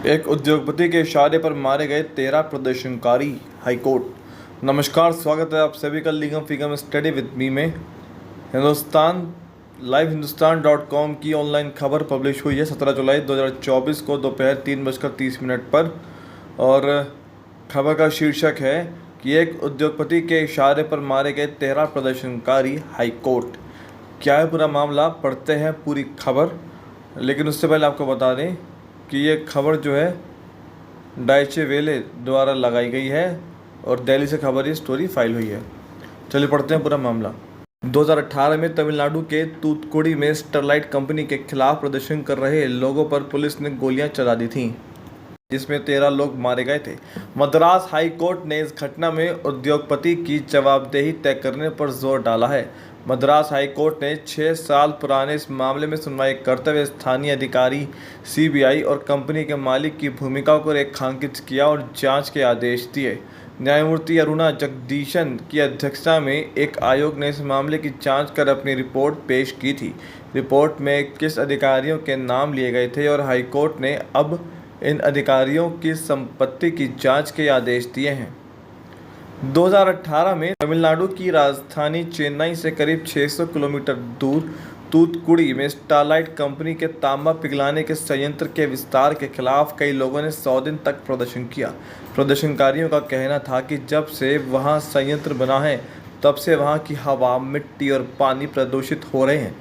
एक उद्योगपति के इशारे पर मारे गए 13 प्रदर्शनकारी, हाईकोर्ट। नमस्कार, स्वागत है आप सभी का लीगम फिगम स्टडी विद मी में। हिंदुस्तान.com की ऑनलाइन खबर पब्लिश हुई है 17 जुलाई 2024 को दोपहर 3:30 पर। और खबर का शीर्षक है कि एक उद्योगपति के इशारे पर मारे गए 13 प्रदर्शनकारी, हाईकोर्ट। क्या है पूरा मामला, पढ़ते हैं पूरी खबर। लेकिन उससे पहले आपको बता दें कि ये खबर जो है डाइचे वेले द्वारा लगाई गई है और दिल्ली से खबर, ये स्टोरी फाइल हुई है। चलिए पढ़ते हैं पूरा मामला। 2018 में तमिलनाडु के तूतुकुड़ी में स्टरलाइट कंपनी के खिलाफ प्रदर्शन कर रहे लोगों पर पुलिस ने गोलियां चला दी थीं, जिसमें 13 लोग मारे गए थे। मद्रास हाई कोर्ट ने इस घटना में उद्योगपति की जवाबदेही तय करने पर जोर डाला है। मद्रास हाई कोर्ट ने 6 साल पुराने इस मामले में सुनवाई करते हुए स्थानीय अधिकारी, सीबीआई और कंपनी के मालिक की भूमिका को रेखांकित किया और जांच के आदेश दिए। न्यायमूर्ति अरुणा जगदीशन की अध्यक्षता में एक आयोग ने इस मामले की जांच कर अपनी रिपोर्ट पेश की थी। रिपोर्ट में किस अधिकारियों के नाम लिए गए थे और हाईकोर्ट ने अब इन अधिकारियों की संपत्ति की जांच के आदेश दिए हैं। 2018 में तमिलनाडु की राजधानी चेन्नई से करीब 600 किलोमीटर दूर तूतुकुड़ी में स्टरलाइट कंपनी के तांबा पिघलाने के संयंत्र के विस्तार के खिलाफ कई लोगों ने 100 दिन तक प्रदर्शन किया। प्रदर्शनकारियों का कहना था कि जब से वहां संयंत्र बना है, तब से वहां की हवा, मिट्टी और पानी प्रदूषित हो रहे हैं।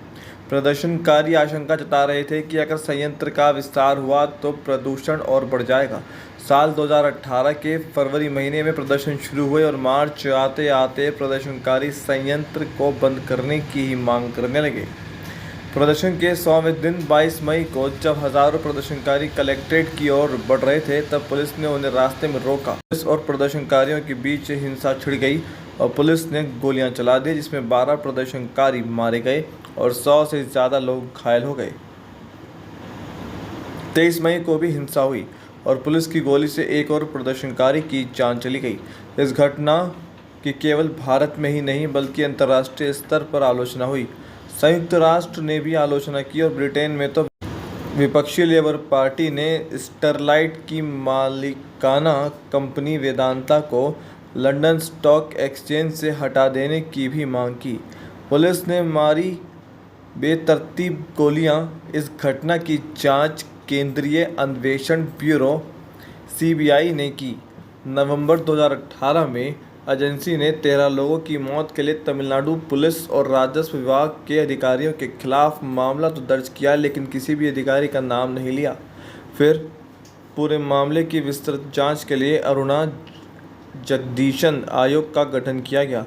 प्रदर्शनकारी आशंका जता रहे थे कि अगर संयंत्र का विस्तार हुआ तो प्रदूषण और बढ़ जाएगा। साल 2018 के फरवरी महीने में प्रदर्शन शुरू हुए और मार्च आते आते प्रदर्शनकारी संयंत्र को बंद करने की ही मांग करने लगे। प्रदर्शन के 100वें दिन 22 मई को जब हजारों प्रदर्शनकारी कलेक्ट्रेट की ओर बढ़ रहे थे, तब पुलिस ने उन्हें रास्ते में रोका। पुलिस और प्रदर्शनकारियों के बीच हिंसा छिड़ गई और पुलिस ने गोलियां चला दी, जिसमें 12 प्रदर्शनकारी मारे गए और 100 से ज़्यादा लोग घायल हो गए। 23 मई को भी हिंसा हुई और पुलिस की गोली से एक और प्रदर्शनकारी की जान चली गई। इस घटना की केवल भारत में ही नहीं बल्कि अंतर्राष्ट्रीय स्तर पर आलोचना हुई। संयुक्त राष्ट्र ने भी आलोचना की और ब्रिटेन में तो विपक्षी लेबर पार्टी ने स्टरलाइट की मालिकाना कंपनी वेदांता को लंदन स्टॉक एक्सचेंज से हटा देने की भी मांग की। पुलिस ने मारी बेतरतीब गोलियां। इस घटना की जांच केंद्रीय अन्वेषण ब्यूरो सीबीआई ने की। नवंबर 2018 में एजेंसी ने 13 लोगों की मौत के लिए तमिलनाडु पुलिस और राजस्व विभाग के अधिकारियों के खिलाफ मामला तो दर्ज किया, लेकिन किसी भी अधिकारी का नाम नहीं लिया। फिर पूरे मामले की विस्तृत जांच के लिए अरुणा जगदीशन आयोग का गठन किया गया।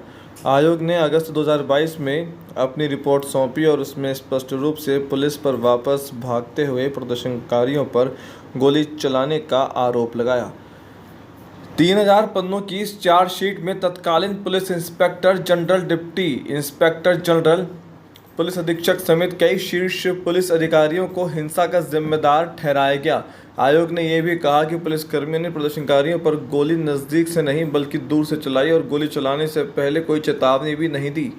आयोग ने अगस्त 2022 में अपनी रिपोर्ट सौंपी और उसमें स्पष्ट रूप से पुलिस पर वापस भागते हुए प्रदर्शनकारियों पर गोली चलाने का आरोप लगाया। 3000 पन्नों की इस चार्जशीट में तत्कालीन police inspector general, deputy inspector general, police अधीक्षक समेत कई शीर्ष पुलिस अधिकारियों को हिंसा का जिम्मेदार ठहराया गया। आयोग ने यह भी कहा कि पुलिसकर्मियों ने प्रदर्शनकारियों पर गोली नज़दीक से नहीं बल्कि दूर से चलाई और गोली चलाने से पहले कोई चेतावनी भी नहीं दी,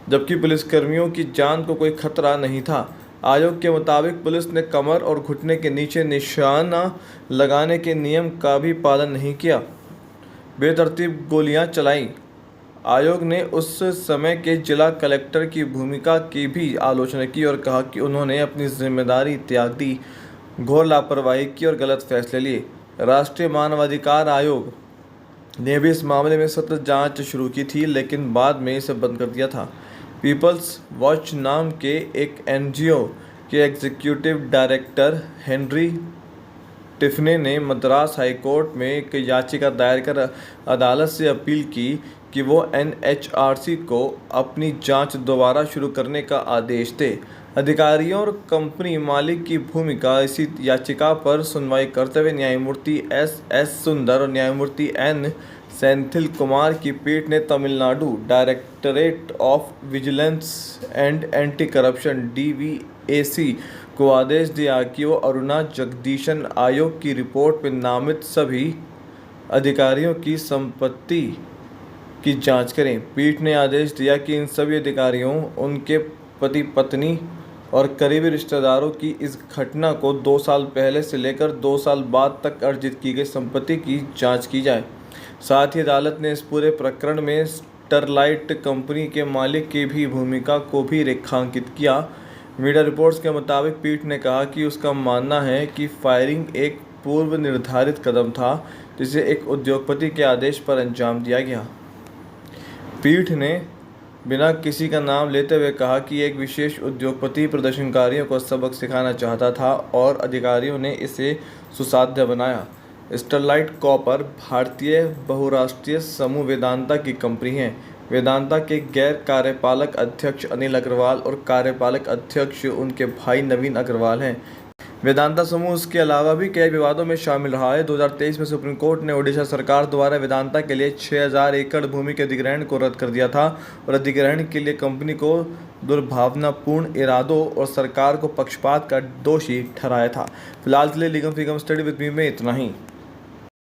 जबकि पुलिसकर्मियों की जान को कोई खतरा नहीं था। आयोग के मुताबिक पुलिस ने कमर और घुटने के नीचे निशाना लगाने के नियम का भी पालन नहीं किया, बेतरतीब गोलियां चलाईं। आयोग ने उस समय के जिला कलेक्टर की भूमिका की भी आलोचना की और कहा कि उन्होंने अपनी जिम्मेदारी त्याग दी, घोर लापरवाही की और गलत फैसले लिए। राष्ट्रीय मानवाधिकार आयोग ने भी इस मामले में सतत जांच शुरू की थी, लेकिन बाद में इसे बंद कर दिया था। पीपल्स वॉच नाम के एक एनजीओ के एग्जीक्यूटिव डायरेक्टर हेनरी टिफने ने मद्रास हाईकोर्ट में एक याचिका दायर कर अदालत से अपील की कि वो एनएचआरसी को अपनी जांच दोबारा शुरू करने का आदेश दे। अधिकारियों और कंपनी मालिक की भूमिका इसी याचिका पर सुनवाई करते हुए न्यायमूर्ति एस सुंदर और न्यायमूर्ति एन सेंथिल कुमार की पीठ ने Tamil Nadu directorate of vigilance and anti corruption DVAC को आदेश दिया कि वो अरुणा जगदीशन आयोग की रिपोर्ट में नामित सभी अधिकारियों की संपत्ति की जांच करें। पीठ ने आदेश दिया कि इन सभी अधिकारियों, उनके पति पत्नी और करीबी रिश्तेदारों की इस घटना को 2 साल पहले से लेकर 2 साल बाद तक अर्जित की गई संपत्ति की जांच की जाए। साथ ही अदालत ने इस पूरे प्रकरण में स्टरलाइट कंपनी के मालिक की भी भूमिका को भी रेखांकित किया। मीडिया रिपोर्ट्स के मुताबिक पीठ ने कहा कि उसका मानना है कि फायरिंग एक पूर्व निर्धारित कदम था जिसे एक उद्योगपति के आदेश पर अंजाम दिया गया। पीठ ने बिना किसी का नाम लेते हुए कहा कि एक विशेष उद्योगपति प्रदर्शनकारियों को सबक सिखाना चाहता था और अधिकारियों ने इसे सुसाध्य बनाया। स्टरलाइट कॉपर भारतीय बहुराष्ट्रीय समूह वेदांता की कंपनी है। वेदांता के गैर कार्यपालक अध्यक्ष अनिल अग्रवाल और कार्यपालक अध्यक्ष उनके भाई नवीन अग्रवाल हैं। वेदांता समूह इसके अलावा भी कई विवादों में शामिल रहा है। 2023 में सुप्रीम कोर्ट ने ओडिशा सरकार द्वारा वेदांता के लिए 6000 एकड़ भूमि के अधिग्रहण को रद्द कर दिया था और अधिग्रहण के लिए कंपनी को दुर्भावनापूर्ण इरादों और सरकार को पक्षपात का दोषी ठहराया था। फिलहाल के लिए लीगम फिगम स्टडी विद मी में इतना ही।